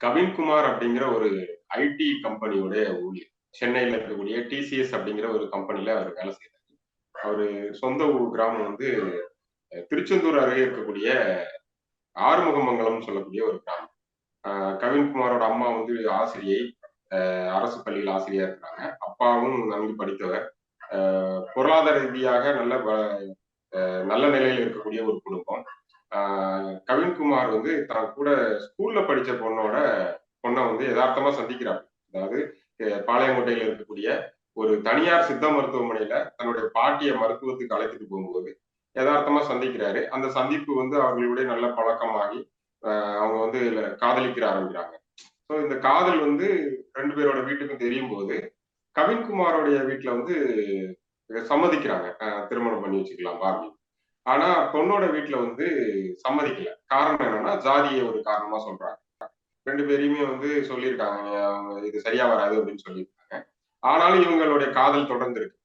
கவின்குமார் அப்படிங்கிற ஒரு ஐடி கம்பெனியோட ஊழியர். சென்னையில இருக்கக்கூடிய டிசிஎஸ் அப்படிங்கிற ஒரு கம்பெனில அவர் வேலை செய்றாரு. அவரு சொந்த ஊர் கிராமம் வந்து திருச்செந்தூர் அருகே இருக்கக்கூடிய ஆறுமுகமங்கலம்னு சொல்லக்கூடிய ஒரு கிராமம். அ கவின்குமாரோட அம்மா வந்து ஆசிரியை. அரசு பள்ளியில் ஆசிரியரா இருக்கிறாங்க. அப்பாவும் நன்கு படித்தவர். பொருளாதார ரீதியாக நல்ல நிலையில இருக்கக்கூடிய ஒரு குடும்பம். ஆ கவின்குமார் வந்து தான் கூட ஸ்கூல்ல படிச்ச பொண்ண வந்து எதார்த்தமா சந்திக்கிறார். அதாவது பாளையங்கோட்டையில இருக்கக்கூடிய ஒரு தனியார் சித்த மருத்துவமனையில தன்னுடைய பாட்டிய மருத்துவத்துக்கு அழைத்துட்டு போகும்போது, எதார்த்தமா சந்திக்கிறாரு. அந்த சந்திப்பு வந்து அவர்களுடைய நல்ல பழக்கமாகி, அவங்க வந்து காதலிக்கிற ஆரம்பிக்கிறாங்க. ஸோ இந்த காதல் வந்து 2 பேரோட வீட்டுக்கும் தெரியும்போது, கவின்குமாரோடைய வீட்ல வந்து சம்மதிக்கிறாங்க. திருமணம் பண்ணி வச்சுக்கலாம் வா அப்படின்னு. ஆனா பொண்ணோட வீட்ல வந்து சம்மதிக்கல. காரணம் என்னன்னா, ஜாதிய ஒரு காரணமா சொல்றாங்க. 2 பேரையுமே வந்து சொல்லியிருக்காங்க. இது சரியா வராது அப்படின்னு சொல்லியிருக்காங்க. ஆனாலும் இவங்களுடைய காதல் தொடர்ந்திருக்கு.